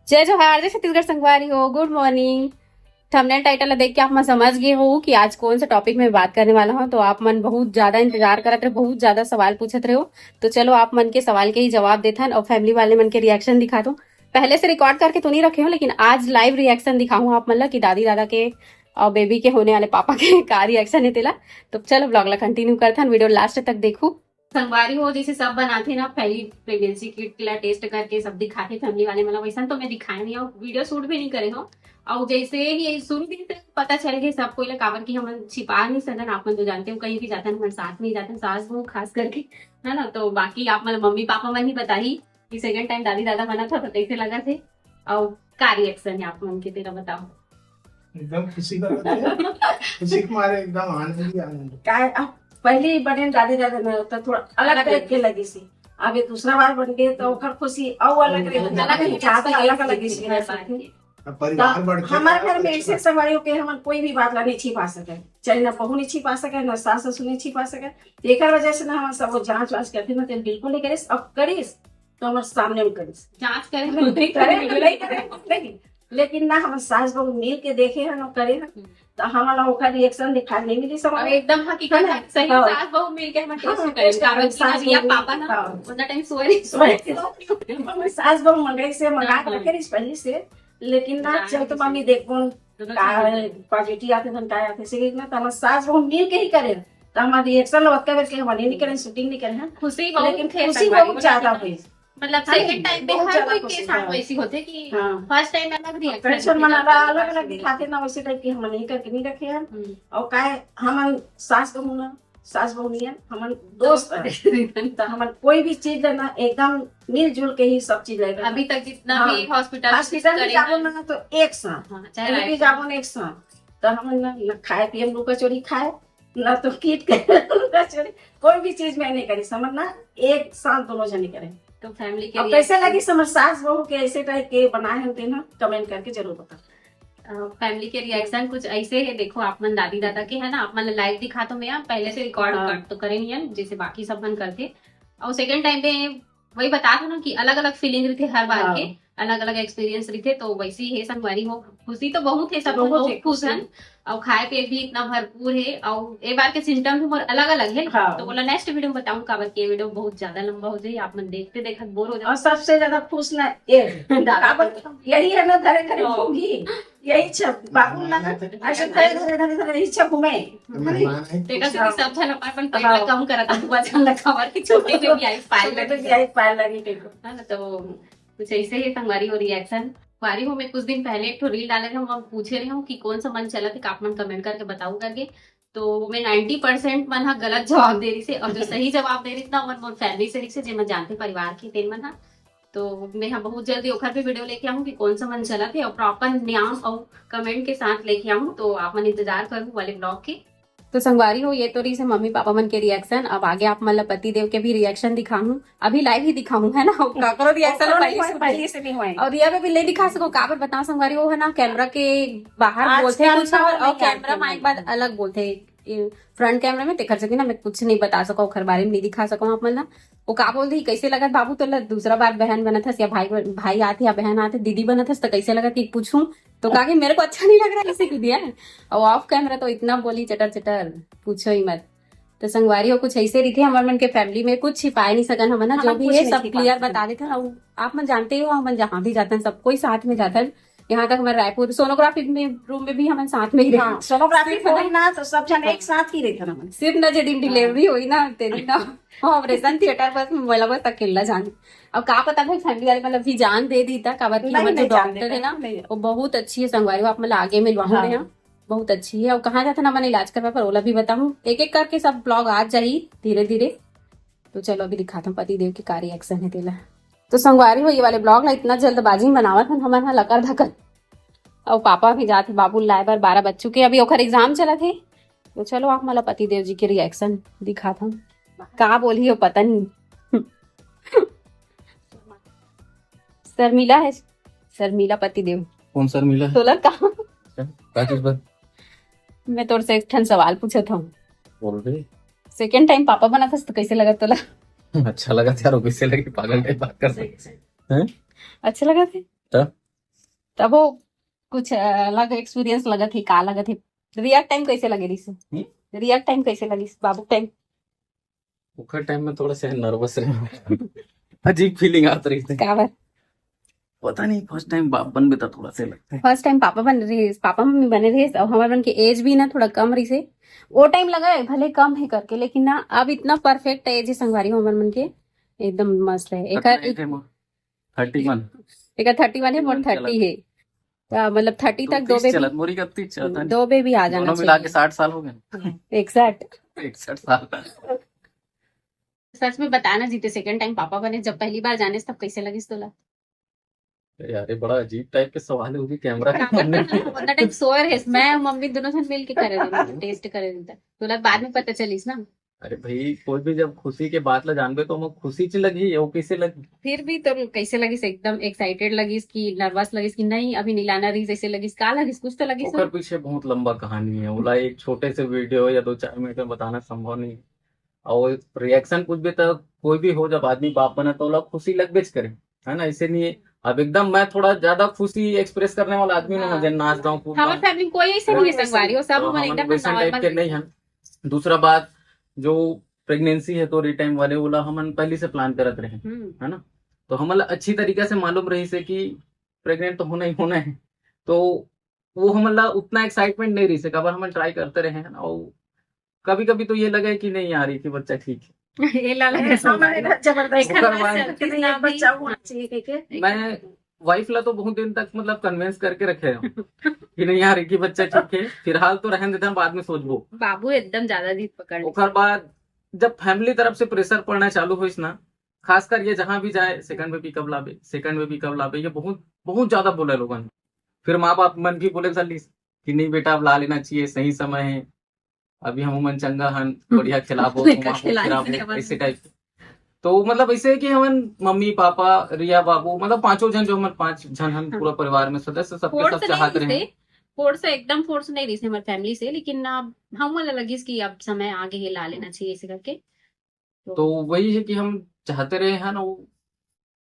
जय जोहार, जय छत्तीसगढ़ संगवारी हो। Good morning. थंबनेल टाइटल देख के आप मन समझ गए हो कि आज कौन सा टॉपिक में बात करने वाला हूँ। तो आप मन बहुत ज्यादा इंतजार करत रहे, बहुत ज्यादा सवाल पूछत रहे हो। तो चलो आप मन के सवाल के ही जवाब देथन और फैमिली वाले मन के रिएक्शन दिखा दो। पहले से रिकॉर्ड करके तो नहीं रखे हो, लेकिन आज लाइव रिएक्शन दिखाऊं आप मन ला कि दादी दादा के और बेबी के होने वाले पापा के का रिएक्शन है तेला। तो चलो ब्लॉग ला कंटिन्यू करथन, वीडियो लास्ट तक देखो। संगवारी हो जैसे सब बनाते ना पहली प्रेगनेंसी किट ला टेस्ट करके सब दिखाते फैमिली वाले, मतलब वैसा तो मैं दिखाए नहीं हूँ, वीडियो शूट भी नहीं करे हो। और जैसे ही शुरू दिन तक पता चल गया सबको काबर की हम छिपा नहीं सकन। आप मन तो जानते हो कहीं भी जाते हैं हमारे साथ में ही जाते हैं, सास बहू खास करके, है ना। तो बाकी आप मतलब मम्मी पापा मन ही बताही कि सेकंड टाइम दादी दादा बना था तो कैसे लगा थे और का रिएक्शन है आप मन के तेरा बताओ। एकदम खुशी का खुशी के मारे एकदम आनंद ही आनंद। काय पहली बने दादी दादा में तो थोड़ा अलग टाइप के लगी सी। अब ये दूसरा बार बन गए तो ओकर खुशी और अलग अलग सी। परिवार बढ़ हमारे घर में ऐसे सवारी हो के हम कोई भी बात ला नहीं छिपा सके, चाहे ना बहू नहीं छिपा सके ना सास ससुर नहीं छिपा सके। एक वजह से ना हम सब जांच वाच करते ना तेल बिल्कुल नहीं करिस। अब करिस तो हमारे सामने में करिस, जांच करे नहीं लेकिन ना हम सास बहू मिल के देखे हैं ना करे हैं तो हमारा ओकर रिएक्शन दिखा नहीं मिली समझ एकदम हकीकत है। सही सास बहू मिल के हम टेस्ट करें कारण सास या पापा ना उतना टाइम सोए सास बहू मंगई से मंगा के रखे पहले से। लेकिन ना चल तो मम्मी देखो पॉजिटिव आते थे काय आते से ना तो हम सास बहू मिल के ही करे तो हमारा रिएक्शन लगता है कि हम नहीं करें शूटिंग नहीं करें खुशी लेकिन खुशी बहुत ज्यादा हुई। मतलब सेकंड टाइम पे हर कोई के साथ वैसी होते कि फर्स्ट टाइम अलग रिएक्शन मनाला अलग अलग दिखाते ना वैसे टाइप की हम नहीं करके नहीं रखे हैं। और काय हम सास बहू ना सास बहू नहीं है हम दोस्त तो हम कोई भी चीज ना एकदम मिलजुल के ही सब चीज लगेगा। अभी तक जितना भी हॉस्पिटल में जाबो ना तो एक साथ चाहे भी जाबो ना एक साथ तो हम ना खाए पिए लुका चोरी खाए ना तो कीट के लुका चोरी कोई भी चीज में नहीं करी समझना एक साथ दोनों जने करें। तो फैमिली के कैसे लगी समझ सास बहू के ऐसे टाइप के बनाए होते ना कमेंट करके जरूर बता। फैमिली के रिएक्शन कुछ ऐसे है, देखो आप मन दादी दादा के है ना, आप मन लाइव दिखा तो मैं पहले से रिकॉर्ड कर तो करे नहीं है जैसे बाकी सब मन करते। और सेकंड टाइम पे वही बता था ना कि अलग अलग फीलिंग रहते हर बार के, अलग अलग एक्सपीरियंस रहते। तो वैसे ही है संगवारी हो, खुशी तो बहुत है, सब बहुत खुश है और खाए पे भी इतना भरपूर है। और एक बार के सिम्टम भी अलग अलग है। तो बोला नेक्स्ट वीडियो में बताऊं काबर के वीडियो बहुत ज्यादा लंबा हो जाए, आप मन देखते देखते बोर हो जाए। और सबसे ज्यादा खुश ना यही है ना धरे धरे होगी यही छप बाबू ना ऐसे धरे धरे धरे यही छप घूमे देखा से सब जन अपन पेट कम करत है वजन लखावर के छोटे जो भी आई पाए लगी है ना। तो कुछ ऐसे ही संगवारी हो रिएक्शन वारी हो। मैं कुछ दिन पहले एक रील डाले थे, हम पूछे रहे हूँ कि कौन सा मन चला थे, आप मन कमेंट करके बताऊ करके। तो मैं 90% मन हा गलत जवाब दे रही से और जो सही जवाब दे रही थी ना मन मोर फैमिली से रही से जे मैं जानते परिवार की तेन मन हा। तो मैं हाँ बहुत जल्दी ओखर पे वीडियो लेके आऊँ कि कौन सा मन चला थे और प्रॉपर नाम और कमेंट के साथ लेके आऊँ। तो आप मन इंतजार करूँ वाले ब्लॉग के। तो संगवारी हो ये तो रही से मम्मी पापा मन के रिएक्शन। अब आगे आप मतलब पति देव के भी रिएक्शन दिखाऊं, अभी लाइव ही दिखाऊं है ना। काकरो रिएक्शन पहले से नहीं हुआ और रिया पे भी नहीं दिखा सको काबर बताओ संगवारी हो है ना। कैमरा के बाहर बोलते कुछ और कैमरा माइक बाद अलग बोलते फ्रंट कैमरा में तेखर से ना मैं कुछ नहीं बता सको ओखर बारे में नहीं दिखा सको आप मतलब। वो का बोल दी कैसे लगा बाबू तो दूसरा बार बहन बना था या भाई आते या बहन आते दीदी बना था तो कैसे लगा कि पूछूं तो कहा कि मेरे को अच्छा नहीं लग रहा इसे क्यों दिया। और ऑफ कैमरा तो इतना बोली चटर चटर पूछो ही मत। तो संगवारी हो कुछ ऐसे रही थी हमारे मन के फैमिली में, कुछ छिपाए नहीं सकन हम ना, जो भी है सब क्लियर बता देते हैं। आप मन जानते ही हो हम जहाँ भी जाते हैं सब कोई साथ में जाता है। यहाँ तक हमारे रायपुर सोनोग्राफी में रूम में भी हम साथ में ही रहे। सोनोग्राफी हुई ना तो सब जन एक साथ ही रहते हम सिर्फ ना जो दिन डिलीवरी हुई ना तेरी ना ऑपरेशन थिएटर पर मोबाइल बस अकेला जाने। अब का पता भाई फैमिली वाले मतलब भी जान दे दी था काबर की हमारे जो डॉक्टर है ना वो बहुत अच्छी है संगवारी आप मतलब आगे मिलवाऊंगे यहाँ बहुत अच्छी है। और कहाँ जाता ना मैंने इलाज करवा पर ओला भी बताऊँ एक एक करके सब ब्लॉग आज जाही धीरे धीरे। तो चलो अभी दिखाता हूँ पति देव की का रिएक्शन है तेला। तो संगवारी हो ये वाले ब्लॉग ला इतना जल्दबाजी में बनावा था हमारे यहाँ लकर धकर। और पापा भी जाते बाबू लाए बार 12 बज चुके अभी ओखर एग्जाम चला थे। तो चलो आप मतलब पति देव जी के रिएक्शन दिखा था का बोली हो पता नहीं। शर्मिला है शर्मिला पति देव कौन शर्मिला तोला कहा मैं तोर से एक ठन सवाल पूछा था बोल रही सेकेंड टाइम पापा बना था तो कैसे लगा तोला। अच्छा लगा था यार कैसे लगी पागल टाइप बात कर रहे हैं अच्छा लगा थे तब वो कुछ अलग एक्सपीरियंस लगा थी का लगा थी रियल टाइम कैसे लगे रही से रियल टाइम कैसे लगी बाबू टाइम ओखर टाइम में थोड़ा सा नर्वस रहे अजीब फीलिंग आती रही थी क्या बात पता नहीं फर्स्ट टाइम बाप बन भी था थोड़ा सा लगता है फर्स्ट टाइम पापा बन रही पापा मम्मी बने रहे और हमारे बन के एज भी ना थोड़ा कम रही से वो टाइम लगा है भले कम है करके लेकिन ना अब इतना परफेक्ट एज है संगवारी हमारे मन के एकदम मस्त है एक 31 एक 31 है और 30 है तो मतलब 30 तक दो चलत बेबी मोरी का 30 चलता नहीं दो बेबी आ जाना दोनों मिला के 60 साल हो गए एग्जैक्ट 61 साल सच में बताना जीते सेकंड टाइम पापा बने जब पहली बार जाने से तब कैसे लगी तोला यार ये बड़ा अजीब टाइप के सवाल है वो भी कैमरा के सामने उतना टाइम सोए रहे मैं और मम्मी दोनों साथ मिल के करे रहे टेस्ट करे रहे तोला बाद में पता चलीस ना अरे भाई कोई भी जब खुशी के बात ला जानबे तो हम खुशी च लगी वो कैसे लगी फिर भी तो कैसे लगी एकदम एक्साइटेड लगी कि नर्वस लगी कि नहीं अभी नहीं लाना रही जैसे लगी का लगी कुछ तो लगी ओकर पीछे बहुत लंबा कहानी है ओला एक छोटे से वीडियो या 2-4 मिनट में बताना संभव नहीं है। और रिएक्शन कुछ भी तो कोई भी हो जब आदमी बाप बना तो ओला खुशी लगबेच करे है ना ऐसे नहीं है अब एकदम मैं थोड़ा ज्यादा खुशी एक्सप्रेस करने वाला आदमी ना मुझे नाच रहा हूँ हमारी फैमिली कोई ऐसे नहीं है संगवारी हो सब मन एकदम वैसे टाइप के नहीं है। दूसरा बात जो प्रेगनेंसी है तो टाइम वाले बोला हम पहले से प्लान करत रहे है ना तो हम अच्छी तरीके से मालूम रही से कि प्रेग्नेंट तो होना ही होना है तो वो हम उतना एक्साइटमेंट नहीं रही से कबर हम ट्राई करते रहे हैं और कभी कभी तो ये लगे कि नहीं आ रही कि बच्चा ठीक है ये लाला ऐसा मैंने जबरदस्त ओकर बाद कि नहीं, एक बच्चा होना चाहिए के मैं वाइफ ला तो बहुत दिन तक मतलब कन्विंस करके रखे हूँ कि नहीं यार कि बच्चा ठीक है फिलहाल तो रहने देते हैं बाद में सोचबो बाबू एकदम ज्यादा जीत पकड़ ओकर बाद जब फैमिली तरफ से प्रेशर पड़ना चालू हुई ना खासकर ये जहां भी जाए सेकंड बेबी कब लाबे सेकंड बेबी कब लाबे ये बहुत बहुत ज्यादा बोले लोगन फिर माँ बाप मन भी बोले जल्दी कि नहीं बेटा अब ला लेना चाहिए सही समय है अभी हम मन चंगा हन बढ़िया खिलाबो खिलाबो ऐसे टाइप तो मतलब ऐसे है कि हम मम्मी पापा रिया बाबू मतलब 5 जन जो हम 5 जन हम पूरा परिवार में सदस्य सबके सब चाहते रहे फोर्स एकदम फोर्स नहीं रही थी हमारी फैमिली से लेकिन अब हम वाला लगी कि अब समय आगे ही ला लेना चाहिए ऐसे करके तो वही है कि हम चाहते रहे हैं ना वो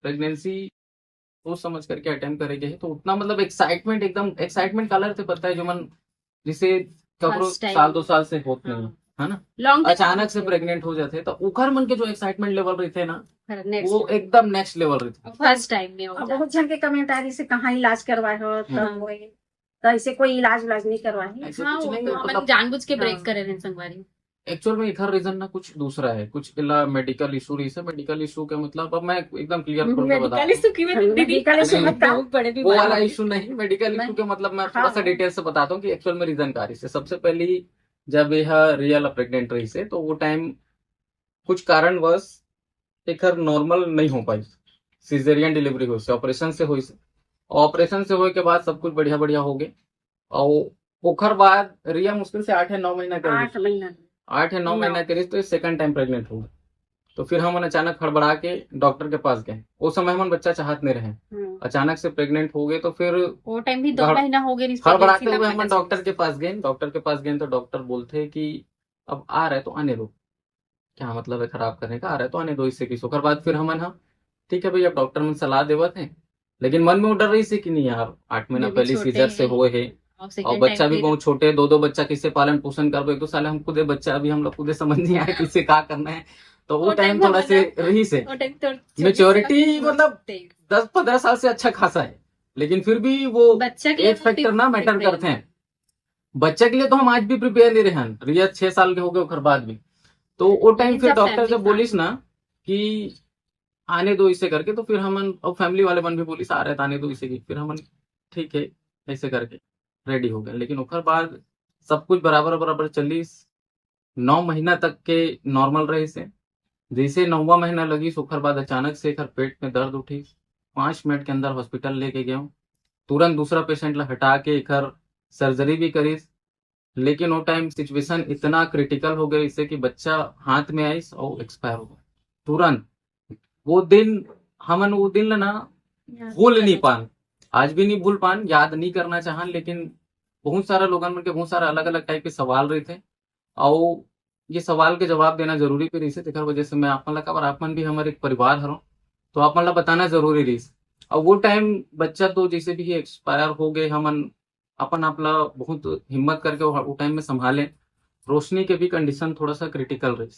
प्रेगनेंसी सोच समझ करके अटेम्प्ट करेंगे तो उतना मतलब एक्साइटमेंट एकदम एक्साइटमेंट कलर से पता है जो मन जिसे कपड़ों साल 2 साल से होते नहीं है ना लॉन्ग अचानक से प्रेग्नेंट हो जाते तो उखर मन के जो एक्साइटमेंट लेवल रहे थे ना नेक्स्ट वो एकदम नेक्स्ट लेवल रहे थे फर्स्ट टाइम में अब बहुत जन के कमेंट आ रही से कहाँ इलाज करवाए हो तब वो तो ऐसे कोई इलाज नहीं करवाए ऐसे हाँ कुछ वो नहीं तो है, हम मतलब जानबूझ के ब्रेक हाँ। करे रहे संगवारी एक्चुअल में इधर रीजन ना कुछ दूसरा है कुछ इला मेडिकल इशू रही है मेडिकल इशू का मतलब अब मैं एकदम क्लियर खोल के बता मेडिकल इशू बताओ बड़े वो वाला इशू नहीं मेडिकल इशू के मतलब मैं थोड़ा सा हाँ। डिटेल से बताता हूँ कि एक्चुअल में रीजन कार्य से सबसे पहली जब यह रियल प्रेग्नेंट रही से तो वो टाइम कुछ कारणवश एक नॉर्मल नहीं हो पाई सिजेरियन डिलीवरी हुई से ऑपरेशन से हुई से ऑपरेशन से हुए के बाद सब कुछ बढ़िया बढ़िया हो गए और ओखर बाद रिया मुश्किल से 8 या 9 महीना करी 8 महीना 8 या 9 महीना करी तो सेकंड टाइम प्रेग्नेंट हो गई तो फिर हम अचानक हड़बड़ा के डॉक्टर के पास गए उस समय हम बच्चा चाहत नहीं रहे अचानक से प्रेग्नेंट हो गए तो फिर वो टाइम भी 2 महीना हो गए हड़बड़ाते हुए हम डॉक्टर के पास गए तो डॉक्टर बोलते कि अब आ रहे तो आने दो क्या मतलब है खराब करने का आ रहा है तो आने दो इससे किस ओकर बाद फिर हम हाँ ठीक है भाई अब डॉक्टर में सलाह देवत है लेकिन मन में डर रही से कि नहीं यार 8 महीना पहले सीजर से हुए है और बच्चा भी बहुत छोटे 2 बच्चा किससे पालन पोषण करबो एक तो साले हम खुदे बच्चा अभी हम लोग खुदे समझ नहीं आया किससे क्या करना है तो वो टाइम थोड़ा से रही से मेच्योरिटी मतलब 10-15 साल से अच्छा खासा है लेकिन फिर भी वो बच्चा एज फैक्टर ना मैटर करते हैं बच्चे के लिए तो हम आज भी प्रिपेयर नहीं रहे हैं रिया 6 साल के हो गए ओकर बाद भी तो वो टाइम फिर डॉक्टर जब बोलिस ना कि आने दो इसे करके तो फिर हम और फैमिली वाले मन भी बोलिस आ रहे थे आने दो इसे की फिर हम ठीक है ऐसे करके रेडी हो गए लेकिन ओकर बाद सब कुछ बराबर बराबर चलिस 9 महीना तक के नॉर्मल रहे से जैसे 9वां महीना लगी ओकर बाद अचानक से एकर पेट में दर्द उठी 5 मिनट के अंदर हॉस्पिटल लेके गए तुरंत दूसरा पेशेंट ला हटा के एकर सर्जरी भी करीस लेकिन वो टाइम सिचुएशन इतना क्रिटिकल हो गया इससे कि बच्चा हाथ में आई और एक्सपायर हो गया तुरंत वो दिन ना भूल नहीं पान आज भी नहीं भूल पान याद नहीं करना चाहन लेकिन बहुत सारा लोगन मन के बहुत सारा अलग अलग टाइप के सवाल रहे थे और ये सवाल के जवाब देना जरूरी भी रही से तेकर वजह से मैं आप मन ला भी हमारे एक परिवार हरो तो आप मन ला बताना जरूरी रही और वो टाइम बच्चा तो जैसे भी एक्सपायर हो गए, हमन अपन आपला बहुत हिम्मत करके वो टाइम में संभाले। रोशनी के भी कंडीशन थोड़ा सा क्रिटिकल रही।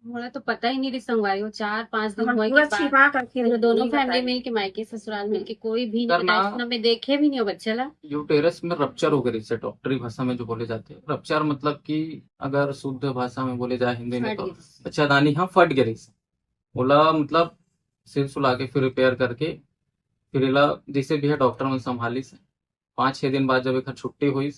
मुझे तो पता ही नहीं रही संगवारी वो 4-5 दिन हम हुए पूरा के बाद छिपा करके फिर दोनों नहीं फैमिली बताए। मिल के मायके ससुराल मिल के कोई भी नहीं करना- बताया, इतना मैं देखे भी नहीं हो बच्चे ला। यूटेरस में रप्चर हो गई, इसे डॉक्टरी भाषा में जो बोले जाते हैं रप्चर, मतलब कि अगर शुद्ध भाषा में बोले जाए हिंदी में फट तो गई। बच्चादानी हाँ फट गई। बोला मतलब सिल सुला के फिर रिपेयर करके फिर इला जैसे भी है डॉक्टर ने संभाली से 5-6 दिन बाद जब एक छुट्टी हुई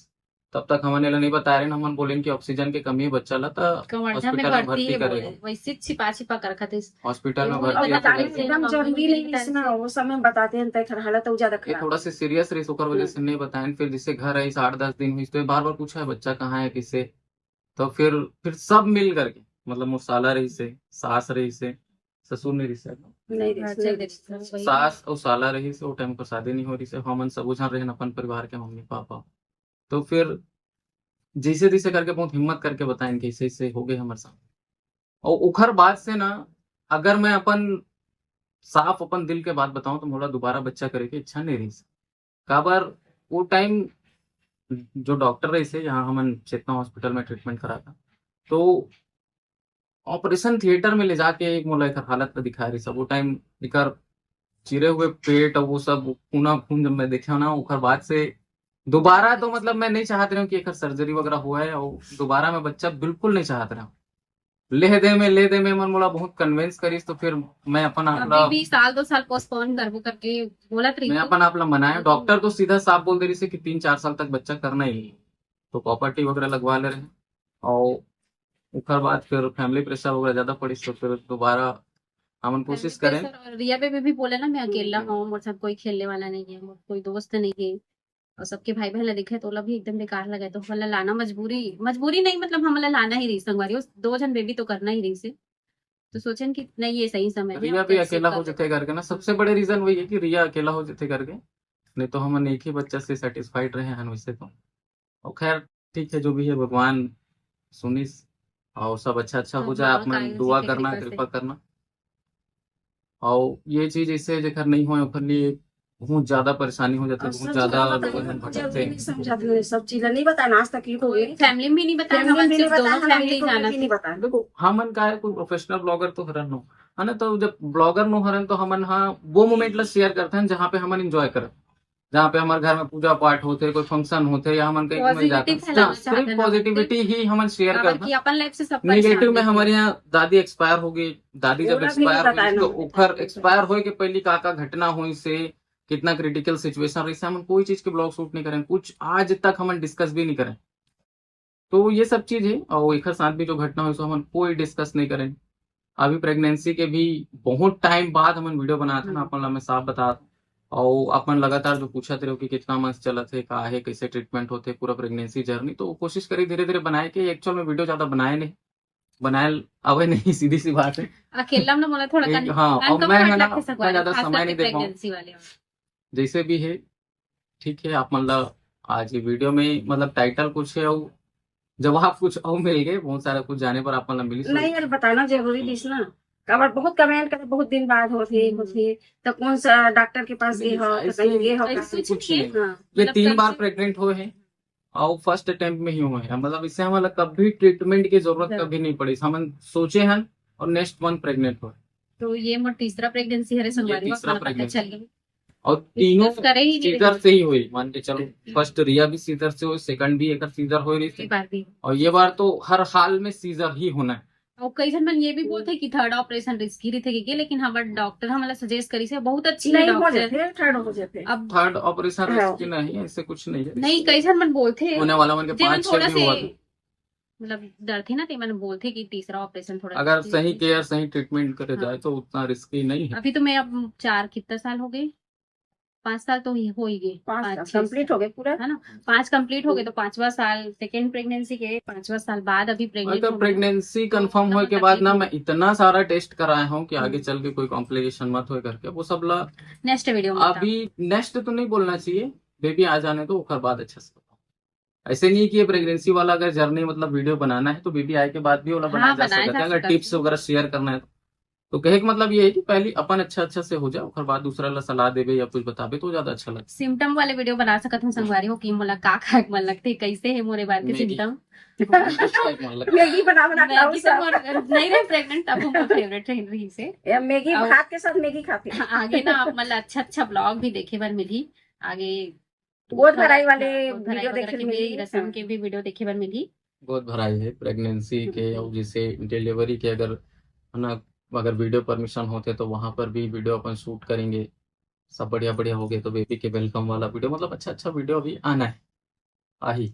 तब तक हमने नहीं बताया रहे, हमन बोले कि ऑक्सीजन की कमी है बच्चा ला तो कवर्धा में हॉस्पिटल में भर्ती भर्ती है करेगा, वैसे छिपा छिपा कर रखा था। हॉस्पिटल में और भर्ती और बताने बताने है। से एकदम जरूरी नहीं है ना, वो समय बताते हैं तय हालत हो ज्यादा ये खराब। थोड़ा सा सीरियस रही ओकर वजह से नहीं बताएं। फिर जिससे घर आई 8-10 दिन हुई तो बार बार पूछा है बच्चा कहाँ है किसे, तो फिर सब मिल करके मतलब मुसाला रही से, सास रही से, ससुर नहीं रही से, नहीं सास और साला रही से, वो टाइम पर शादी नहीं हो रही से, हमन सब उझन रहे अपन परिवार के मम्मी पापा। तो फिर जैसे जैसे करके बहुत हिम्मत करके बताएं कि ऐसे ऐसे हो गए हमारे साथ। और उखर बात से ना अगर मैं अपन साफ अपन दिल के बात बताऊं तो मोला दोबारा बच्चा करे की इच्छा नहीं रही। काबर वो टाइम जो डॉक्टर रही से यहाँ हमन चेतना हॉस्पिटल में ट्रीटमेंट करा था, तो ऑपरेशन थिएटर में ले जाके एक मोला एक हालत पे दिखा रही सब। वो टाइम इकर चिरे हुए पेट और वो सब खूना खून जब मैं देखा ना उखर बाद से दोबारा तो मतलब मैं नहीं चाहत रहा हूँ कि एक सर्जरी वगैरह हुआ है और दोबारा मैं बच्चा बिल्कुल नहीं चाहत रहा हूँ। ले दे में मन मोला बहुत कन्विंस करीस, तो फिर मैं अपन आपला अभी भी 1-2 साल पोस्टपोन करबो करके बोलत रही मैं थी। अपन आपला मनाया। डॉक्टर तो सीधा साफ बोल दे रही से कि 3-4 साल तक बच्चा करना ही है, तो प्रॉपर्टी वगैरह लगवा ले रहे हैं। और उसके बाद फिर फैमिली प्रेशर वगैरह ज्यादा पड़ी तो फिर दोबारा हम कोशिश करें। और रिया पे भी बोले ना मैं अकेला हूँ, मेरे साथ कोई खेलने वाला नहीं है, मोर कोई दोस्त नहीं है, और सबके भाई बहन दिखे तो भी एकदम बेकार लगे, तो हमला लाना मजबूरी नहीं, मतलब हमला लाना ही रही संगवारी, 2 जन बेबी तो करना ही रही से, तो सोचन कि नहीं ये सही समय है। रिया भी अकेला हो जाते करके ना, सबसे बड़े रीजन वही है कि रिया अकेला हो जाते करके, नहीं तो हम एक ही बच्चा से सेटिस्फाइड रहे हैं वैसे तो। और खैर ठीक है जो भी है भगवान सुनिस और सब अच्छा हो जाए। आप मन दुआ करना, कृपा करना। और ये चीज इससे जेकर नहीं हो ओकर लिए बहुत ज्यादा परेशानी हो जाती है, बहुत ज्यादा भटकते हैं। समझाते सब चीज नहीं बताना आज तक हो गई, फैमिली में नहीं बताया, हम सिर्फ दोनों फैमिली जाना नहीं बताया। देखो हमन का है कोई प्रोफेशनल ब्लॉगर तो हरन हो है ना, तो जब ब्लॉगर नो हरन तो हमन हाँ वो मोमेंट ला शेयर करते हैं जहाँ पे हमन एंजॉय करें, जहाँ पे हमारे घर में पूजा पाठ होते, कोई फंक्शन होते या हमन कहीं मिल जाते हैं, सिर्फ पॉजिटिविटी ही हमन शेयर करते हैं। अपन लाइफ से सब नेगेटिव में हमारे यहाँ दादी एक्सपायर हो गई, दादी जब एक्सपायर हुई तो ओखर एक्सपायर होए के पहली का घटना हुई से कितना क्रिटिकल सिचुएशन रही से, हम कोई चीज के ब्लॉग शूट नहीं करें, कुछ आज तक हम डिस्कस भी नहीं करें। तो ये सब चीज है। और एक साथ भी जो घटना हुई सो हम कोई डिस्कस नहीं करें। अभी प्रेगनेंसी के भी बहुत टाइम बाद हम वीडियो बनाते ना, अपन मैं साफ बता। और अपन लगातार जो पूछा थे कि कितना मंथ चला थे, का है, कैसे ट्रीटमेंट होते पूरा प्रेगनेंसी जर्नी, तो कोशिश करी धीरे धीरे बनाए के। एक्चुअल में वीडियो ज्यादा बनाए नहीं, बनाए अब नहीं, सीधी सी बात है। अकेला में बोला थोड़ा हाँ और मैं है ना मैं ज्यादा समय नहीं दे पाऊँ। प्रेगनेंसी वाले जैसे भी है ठीक है। आप मतलब आज ये वीडियो में मतलब टाइटल कुछ है और जवाब कुछ और मिल गए, बहुत सारा कुछ जाने पर आप मतलब मिली नहीं यार बताना जरूरी दिस ना, कबर बहुत कमेंट करे बहुत दिन बाद होते तो कौन सा डॉक्टर के पास गए हो तो कहीं गए हो ऐसे कुछ नहीं। हाँ ये 3 बार प्रेग्नेंट हुए हैं और फर्स्ट अटेम्प्ट में ही हुए हैं, मतलब इससे हमारा कभी ट्रीटमेंट की जरूरत कभी नहीं पड़ी। हम सोचे हैं और नेक्स्ट मंथ प्रेग्नेंट हुए, तो ये मोर तीसरा प्रेगनेंसी है संगवारी में, तीसरा पता pregnancy। चल गई। और तीनों करे ही नहीं सीजर से ही हुई। मान के चलो फर्स्ट रिया भी सीजर से हुई, सेकंड भी एक सीजर हो रही ये थी, बार भी। और ये बार तो हर हाल में सीजर ही होना है। और कई जन मन ये भी बोलते कि थर्ड ऑपरेशन रिस्की रही थे, लेकिन हमारे डॉक्टर हमारा सजेस्ट करी से बहुत अच्छी है नहीं हो डॉक्टर। जाते थर्ड हो जाते अब थर्ड ऑपरेशन हाँ। रिस्की नहीं है, ऐसे कुछ नहीं है। नहीं कई जन मन बोलते होने वाला मन के जे मन 5-6 थोड़ा भी से हुआ था। मतलब डर थे ना, तो मैंने बोलते कि तीसरा ऑपरेशन थोड़ा अगर risky सही है। केयर सही ट्रीटमेंट करे हाँ। जाए तो उतना रिस्की नहीं है। अभी तो मैं अब 4 कितना साल हो गए, 5 साल तो हो ही गए, 5 कंप्लीट हो गए पूरा है ना, 5 कंप्लीट हो गए, तो 5वां साल सेकेंड प्रेगनेंसी के 5वां साल बाद अभी प्रेग्नेंट अगर प्रेगनेंसी कंफर्म होने के बाद ना मैं इतना सारा टेस्ट कराया हूँ कि आगे चल के कोई कॉम्प्लिकेशन मत हो करके, वो सब ला नेक्स्ट वीडियो में अभी नेक्स्ट तो नहीं बोलना चाहिए, बेबी आ जाने तो उसके बाद अच्छा से बताओ। ऐसे नहीं कि ये प्रेगनेंसी वाला अगर जर्नी मतलब वीडियो बनाना है तो बेबी आए के बाद भी वाला बनाया जा बनाया सकता जा है। अगर सकता है। टिप्स वगैरह शेयर करना है तो कहे का मतलब ये है कि पहले अपन अच्छा से हो जाओ, ओकर बाद दूसरा ला सलाह देबे या कुछ बताबे तो ज्यादा अच्छा लगता सिम्टम वाले वीडियो बना सकत हूँ संगवारी हो कि मोला का का मन लगते कैसे है मोरे बार के मैगी। सिम्टम है। मैगी बना बना खाओ मैगी तो सब। मोर नहीं रहे प्रेग्नेंट तब हमको फेवरेट रही से या मैगी और- भात के साथ मैगी खाते हैं। आगे ना आप मतलब अच्छा ब्लॉग भी देखे बर मिली आगे गोद भराई वाले गोद भराई वीडियो वगैरह देखे के मिली। भी रसम के भी वीडियो देखे बर मिली बहुत भराई है प्रेगनेंसी के और जैसे डिलीवरी के, अगर है ना, अगर वीडियो परमिशन होते तो वहां पर भी वीडियो अपन शूट करेंगे। सब बढ़िया बढ़िया हो गए तो बेबी के वेलकम वाला वीडियो, मतलब अच्छा वीडियो अभी आना है आही।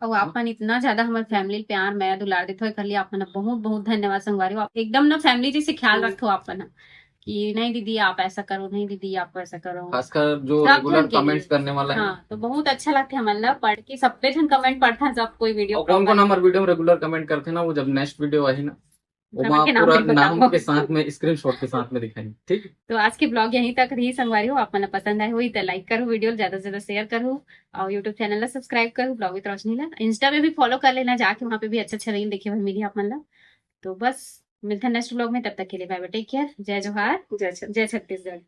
और आपन इतना ज्यादा हमारे फैमिली प्यार मैं दुलार देते हो खाली आपन बहुत बहुत धन्यवाद संगवारी हो। आप एकदम ना फैमिली जैसे ख्याल रखते हो आपन कि नहीं दीदी आप ऐसा करो, नहीं दीदी आप ऐसा करो। खासकर जो सब रेगुलर जन के लिए। कमेंट्स करने वाला है ना। हाँ तो बहुत अच्छा लगता है मतलब पढ़ के सबके जन कमेंट पढ़ता है जब कोई वीडियो और कौन कौन हमारे वीडियो में रेगुलर कमेंट करते हैं ना, वो जब नेक्स्ट वीडियो आई ना वो कमेंट वहाँ के नाम पूरा भी नाम बताओ। के साथ में स्क्रीनशॉट के साथ में दिखाएंगे। ठीक, तो आज की ब्लॉग यहीं तक रही संगवारी हो। आप मन पसंद आए हुई तो लाइक करो, वीडियो ज्यादा से ज्यादा शेयर करो और यूट्यूब चैनल ला सब्सक्राइब करो, ब्लॉग विद रोशनी ला इंस्टा में भी फॉलो कर लेना जाके, वहाँ पे भी अच्छा रील देखे हुए मिली आप मन ला। तो बस मिलते हैं नेक्स्ट ब्लॉग में, तब तक के लिए बाय बाय, टेक केयर, जय जोहार, जैसे जय छत्तीसगढ़।